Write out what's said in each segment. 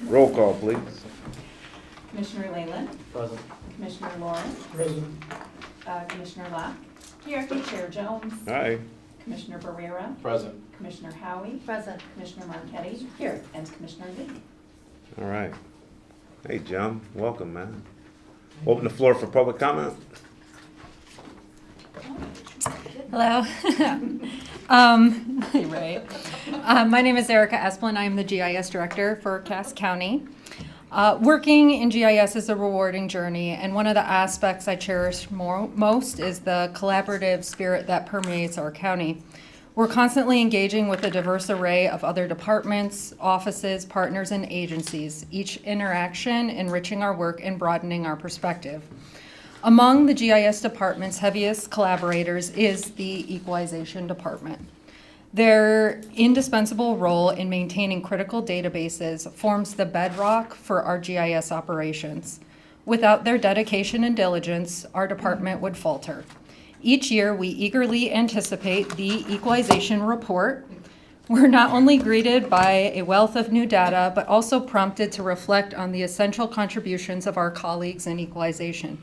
Roll call, please. Commissioner Leyland. Present. Commissioner Lawrence. Present. Commissioner Locke. Here. Chair Jones. Aye. Commissioner Barrera. Present. Commissioner Howie. Present. Commissioner Marquetti. Here. And Commissioner Lee. All right. Hey, Jim, welcome, man. Open the floor for public comment. Hello. Right. My name is Erica Esplin. I'm the GIS Director for Cass County. Working in GIS is a rewarding journey, and one of the aspects I cherish most is the collaborative spirit that permeates our county. We're constantly engaging with a diverse array of other departments, offices, partners, and agencies, each interaction enriching our work and broadening our perspective. Among the GIS department's heaviest collaborators is the Equalization Department. Their indispensable role in maintaining critical databases forms the bedrock for our GIS operations. Without their dedication and diligence, our department would falter. Each year, we eagerly anticipate the Equalization Report. We're not only greeted by a wealth of new data, but also prompted to reflect on the essential contributions of our colleagues in equalization.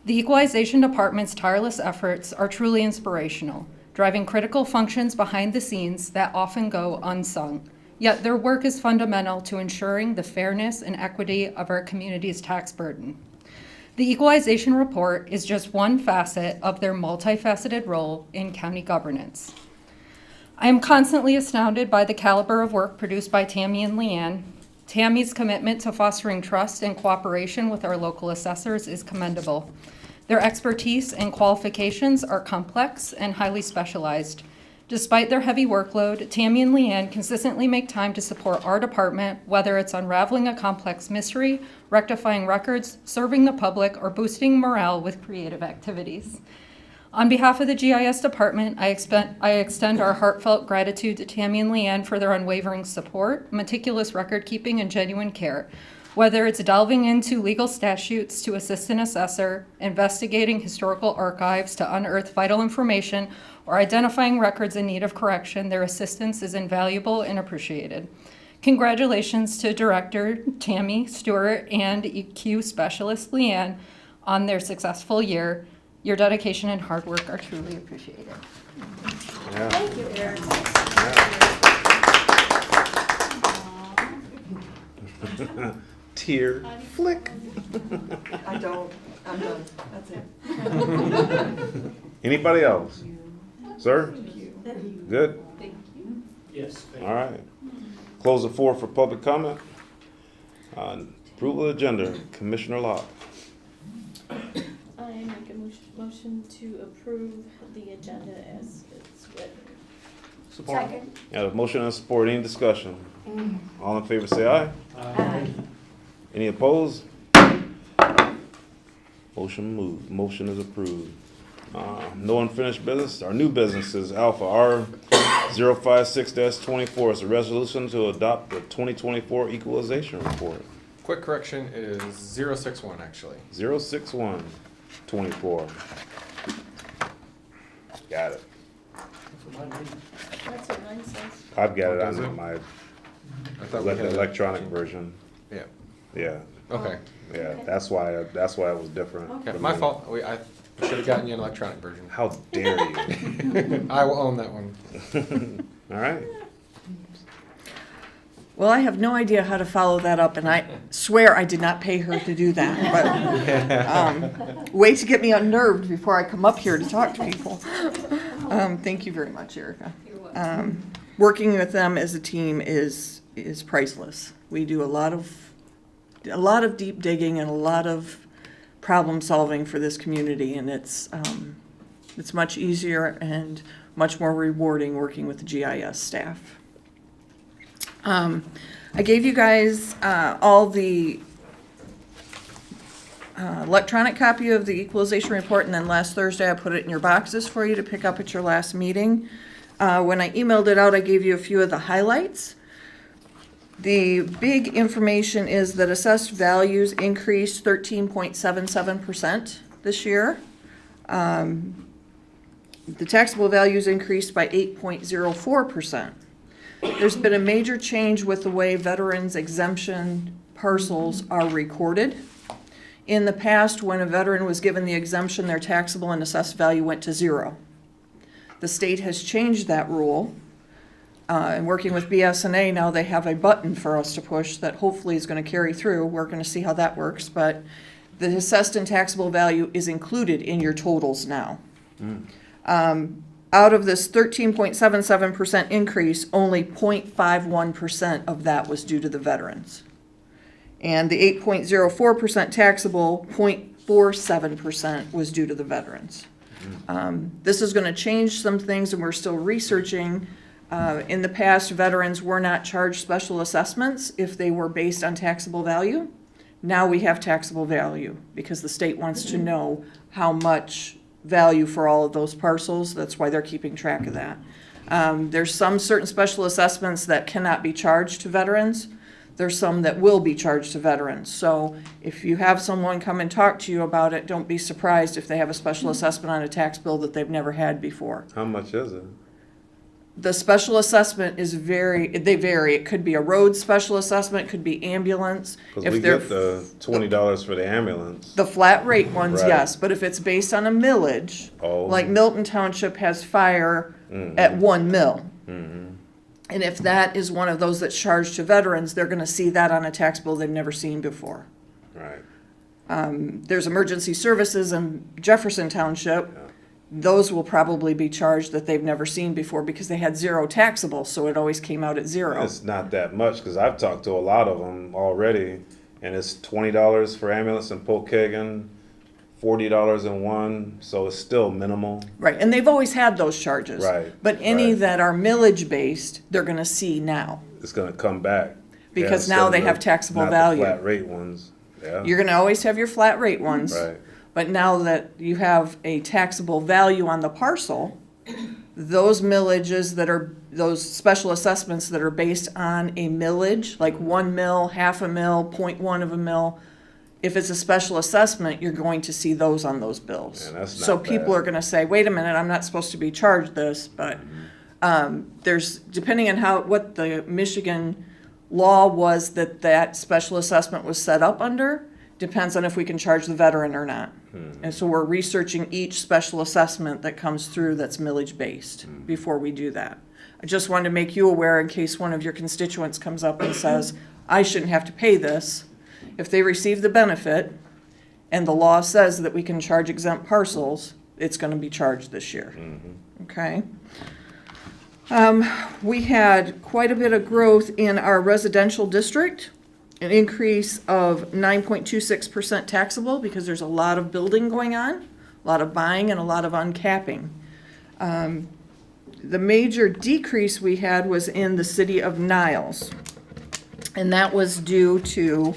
The Equalization Department's tireless efforts are truly inspirational, driving critical functions behind the scenes that often go unsung. Yet their work is fundamental to ensuring the fairness and equity of our community's tax burden. The Equalization Report is just one facet of their multifaceted role in county governance. I am constantly astounded by the caliber of work produced by Tammy and Leanne. Tammy's commitment to fostering trust and cooperation with our local assessors is commendable. Their expertise and qualifications are complex and highly specialized. Despite their heavy workload, Tammy and Leanne consistently make time to support our department, whether it's unraveling a complex mystery, rectifying records, serving the public, or boosting morale with creative activities. On behalf of the GIS department, I extend our heartfelt gratitude to Tammy and Leanne for their unwavering support, meticulous record keeping, and genuine care. Whether it's delving into legal statutes to assist an assessor, investigating historical archives to unearth vital information, or identifying records in need of correction, their assistance is invaluable and appreciated. Congratulations to Director Tammy Stewart and EQ Specialist Leanne on their successful year. Your dedication and hard work are truly appreciated. Yeah. Thank you, Eric. Yeah. Tear flick. I don't. I'm done. That's it. Anybody else? Sir? Good? Yes. All right. Close the floor for public comment. Approval of agenda, Commissioner Locke. I make a motion to approve the agenda as it's written. Support. Yeah, a motion and support. Any discussion? All in favor say aye. Aye. Any opposed? Motion moved. Motion is approved. No unfinished business. Our new business is Alpha R 056-24. It's a resolution to adopt the 2024 Equalization Report. Quick correction, it is 061 actually. 061-24. Got it. That's what mine says. I've got it Does on it? my I thought we had it. electronic version. Yeah, Yeah, okay. yeah. Okay. That's why it was different. Okay, for my me. fault. I should have gotten you an electronic version. How dare you? I will own that one. All right. Well, I have no idea how to follow that up, and I swear I did not pay her to do that. But way to get me unnerved before I come up here to talk to people. Thank you very much, Erica. Working with them as a team is priceless. We do a lot of deep digging and a lot of problem solving for this community, and it's much easier and much more rewarding working with the GIS staff. I gave you guys all the electronic copy of the equalization report, and then last Thursday I put it in your boxes for you to pick up at your last meeting. When I emailed it out, I gave you a few of the highlights. The big information is that assessed values increased 13.77% this year. The taxable values increased by 8.04%. There's been a major change with the way veterans exemption parcels are recorded. In the past, when a veteran was given the exemption, their taxable and assessed value went to 0. The state has changed that rule. And working with BSNA, now they have a button for us to push that hopefully is going to carry through. We're going to see how that works, but the assessed and taxable value is included in your totals now. Out of this 13.77% increase, only 0.51% of that was due to the veterans. And the 8.04% taxable, 0.47% was due to the veterans. This is going to change some things, and we're still researching. In the past, veterans were not charged special assessments if they were based on taxable value. Now we have taxable value because the state wants to know how much value for all of those parcels. That's why they're keeping track of that. There's some certain special assessments that cannot be charged to veterans. There's some that will be charged to veterans. So if you have someone come and talk to you about it, don't be surprised if they have a special assessment on a tax bill that they've never had before. How much is it? The special assessment is they vary. It could be a road special assessment, it could be ambulance. Because If we they're get the $20 for the ambulance. the flat rate ones, Right. yes, but if it's based on a millage, Oh. like Milton Township has fire at 1 mil. And if that is one of those that's charged to veterans, they're gonna see that on a tax bill they've never seen before. Right. There's emergency services in Jefferson Township. Those will probably be charged that they've never seen before because they had 0 taxable, so it always came out at 0. It's not that much, because I've talked to a lot of them already, and it's $20 for ambulance in Pokagon, $40 in one, so it's still minimal. Right, and they've always had those charges. Right, But any right. that are millage-based, they're gonna see now. It's gonna come back. Because Yeah, now instead they of have the- taxable not value. the flat rate ones, yeah. You're gonna always have your flat rate ones. Right. But now that you have a taxable value on the parcel, those millages that are, those special assessments that are based on a millage, like 1 mil, half a mil, 0.1 of a mil, if it's a special assessment, you're going to see those on those bills. Yeah, that's So not people bad. are gonna say, wait a minute, I'm not supposed to be charged this, but there's, depending on what the Michigan law was that special assessment was set up under, depends on if we can charge the veteran or not. And so we're researching each special assessment that comes through that's millage-based before we do that. I just wanted to make you aware in case one of your constituents comes up and says, I shouldn't have to pay this. If they receive the benefit and the law says that we can charge exempt parcels, it's gonna be charged this year. Okay? We had quite a bit of growth in our residential district, an increase of 9.26% taxable because there's a lot of building going on, a lot of buying and a lot of uncapping. The major decrease we had was in the city of Niles. And that was due to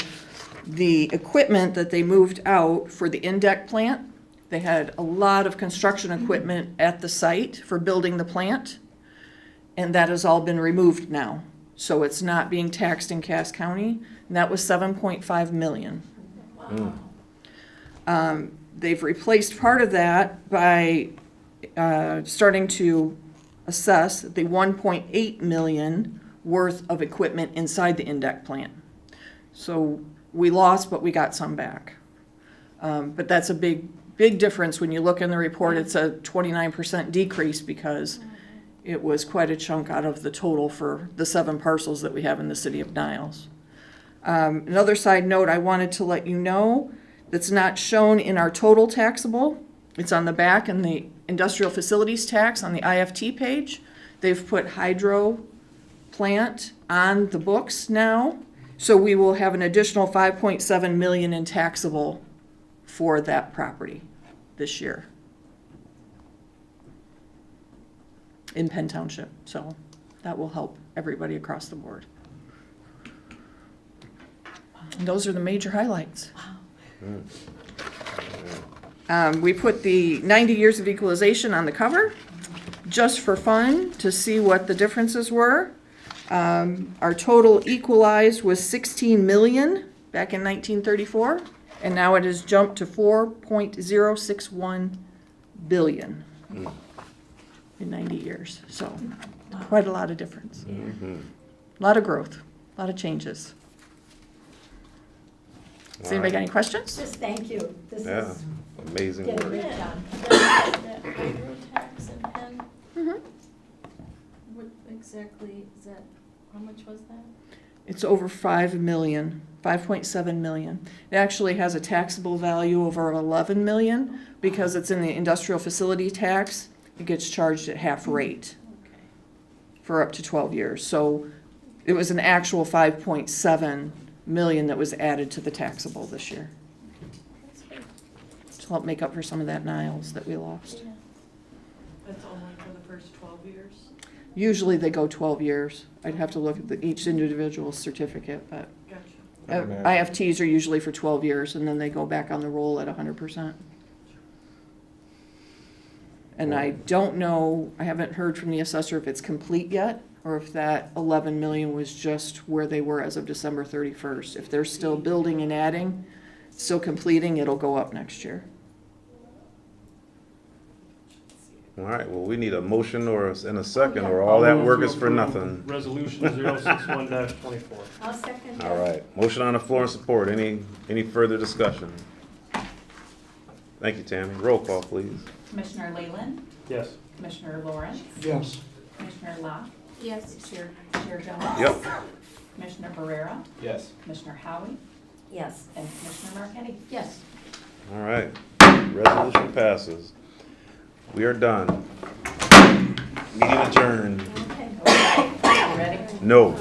the equipment that they moved out for the Indec plant. They had a lot of construction equipment at the site for building the plant. And that has all been removed now. So it's not being taxed in Cass County. And that was 7.5 million. They've replaced part of that by starting to assess the 1.8 million worth of equipment inside the Indec plant. So we lost, but we got some back. But that's a big difference. When you look in the report, it's a 29% decrease because it was quite a chunk out of the total for the 7 parcels that we have in the city of Niles. Another side note I wanted to let you know that's not shown in our total taxable. It's on the back in the industrial facilities tax on the IFT page. They've put hydro plant on the books now. So we will have an additional 5.7 million in taxable for that property this year in Penn Township. So that will help everybody across the board. And those are the major highlights. We put the 90 years of equalization on the cover just for fun to see what the differences were. Our total equalized was 16 million back in 1934, and now it has jumped to 4.061 billion in 90 years. So Quite a lot of difference. Mhm. A lot of growth, a lot of changes. Does anybody got any questions? Just thank you. This Yeah, is amazing getting work. it done. That railroad tax and Mhm. what exactly is that, how much was that? It's over 5 million, 5.7 million. It actually has a taxable value over 11 million because it's in the industrial facility tax. It gets charged at half rate Okay. for up to 12 years. So it was an actual 5.7 million that was added to the taxable this year That's good. to help make up for some of that Niles that we lost. Yeah. That's only for the first 12 years? Usually they go 12 years. I'd have to look at each individual certificate, but Gotcha. IFTs are usually for 12 years and then they go back on the roll at 100%. And I don't know, I haven't heard from the assessor if it's complete yet or if that 11 million was just where they were as of December 31st. If they're still building and adding, still completing, it'll go up next year. All right, well, we need a motion and a second, or all that work is for nothing. Resolution 061-24. I'll second that. All right, motion on the floor and support. Any further discussion? Thank you, Tammy. Roll call, please. Commissioner Leyland, Yes. Commissioner Lawrence, Yes. Commissioner Locke, Yes. Chair Jones. Yep. Commissioner Barrera, Yes. Commissioner Howie, Yes. and Commissioner Marquetti. Yes. All right, resolution passes. We are done. Meeting adjourned. Okay. You ready? No.